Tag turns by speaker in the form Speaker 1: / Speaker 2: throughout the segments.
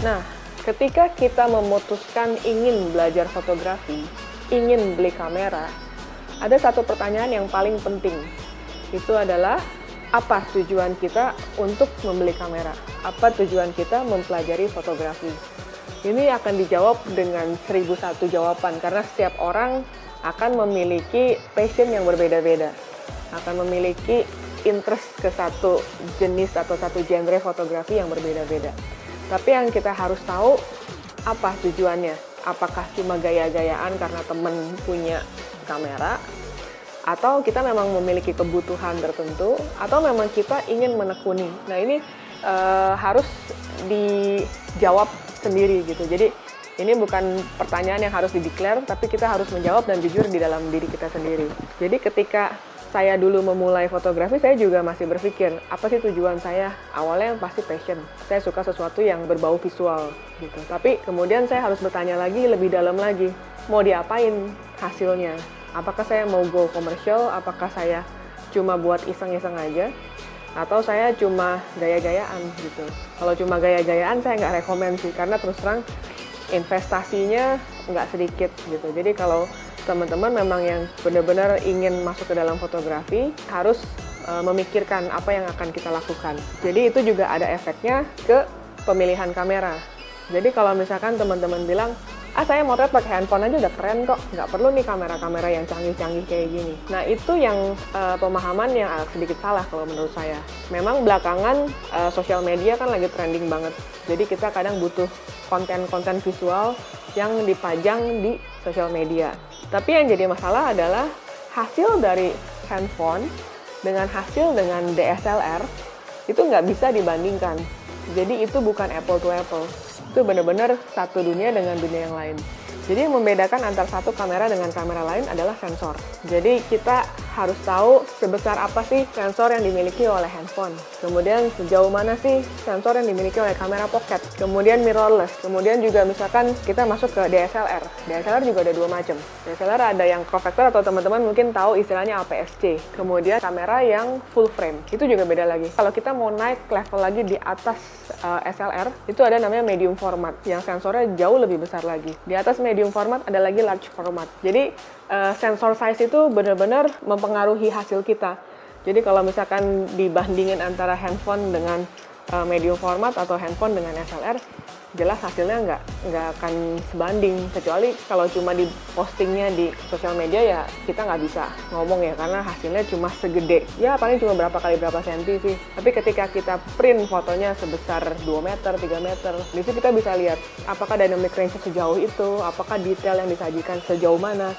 Speaker 1: Nah, ketika kita memutuskan ingin belajar fotografi, ingin beli kamera, ada satu pertanyaan yang paling penting. Itu adalah, apa tujuan kita untuk membeli kamera? Apa tujuan kita mempelajari fotografi? Ini akan dijawab dengan 1001 jawaban, karena setiap orang akan memiliki passion yang berbeda-beda. Akan memiliki interest ke satu jenis atau satu genre fotografi yang berbeda-beda. Tapi yang kita harus tahu, apa tujuannya? Apakah cuma gaya-gayaan karena temen punya kamera? Atau kita memang memiliki kebutuhan tertentu? Atau memang kita ingin menekuni? Nah, ini harus dijawab sendiri gitu. Jadi ini bukan pertanyaan yang harus dideklar, tapi kita harus menjawab dan jujur di dalam diri kita sendiri. Jadi ketika saya dulu memulai fotografi, saya juga masih berpikir, apa sih tujuan saya? Awalnya pasti passion. Saya suka sesuatu yang berbau visual gitu. Tapi kemudian saya harus bertanya lagi, lebih dalam lagi, mau diapain hasilnya? Apakah saya mau go komersial? Apakah saya cuma buat iseng-iseng aja? Atau saya cuma gaya-gayaan gitu. Kalau cuma gaya-gayaan saya nggak rekomen sih, karena terus terang investasinya nggak sedikit gitu. Jadi kalau teman-teman memang yang benar-benar ingin masuk ke dalam fotografi, harus memikirkan apa yang akan kita lakukan. Jadi itu juga ada efeknya ke pemilihan kamera. Jadi kalau misalkan teman-teman bilang, saya motret pakai handphone aja udah keren kok, nggak perlu nih kamera-kamera yang canggih-canggih kayak gini. Nah, itu yang pemahaman yang agak sedikit salah kalau menurut saya. Memang belakangan sosial media kan lagi trending banget. Jadi kita kadang butuh konten-konten visual yang dipajang di sosial media. Tapi yang jadi masalah adalah hasil dari handphone dengan hasil dengan DSLR itu nggak bisa dibandingkan. Jadi itu bukan apple to apple. Itu benar-benar satu dunia dengan dunia yang lain. Jadi yang membedakan antara satu kamera dengan kamera lain adalah sensor. Jadi kita harus tahu sebesar apa sih sensor yang dimiliki oleh handphone. Kemudian sejauh mana sih sensor yang dimiliki oleh kamera pocket. Kemudian mirrorless. Kemudian juga misalkan kita masuk ke DSLR. DSLR juga ada dua macam. DSLR ada yang crop factor atau teman-teman mungkin tahu istilahnya APS-C. Kemudian kamera yang full frame. Itu juga beda lagi. Kalau kita mau naik level lagi di atas SLR, itu ada namanya medium format yang sensornya jauh lebih besar lagi. Di atas medium format ada lagi large format. Jadi sensor size itu benar-benar mempengaruhi hasil kita. Jadi kalau misalkan dibandingin antara handphone dengan medium format atau handphone dengan SLR, jelas hasilnya nggak akan sebanding. Kecuali kalau cuma di postingnya di sosial media, ya kita nggak bisa ngomong ya, karena hasilnya cuma segede, ya paling cuma berapa kali berapa senti sih. Tapi ketika kita print fotonya sebesar 2 meter, 3 meter, di situ kita bisa lihat apakah dynamic range sejauh itu, apakah detail yang disajikan sejauh mana.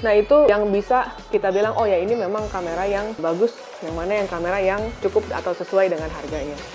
Speaker 1: Nah, itu yang bisa kita bilang, oh ya ini memang kamera yang bagus, yang mana yang kamera yang cukup atau sesuai dengan harganya.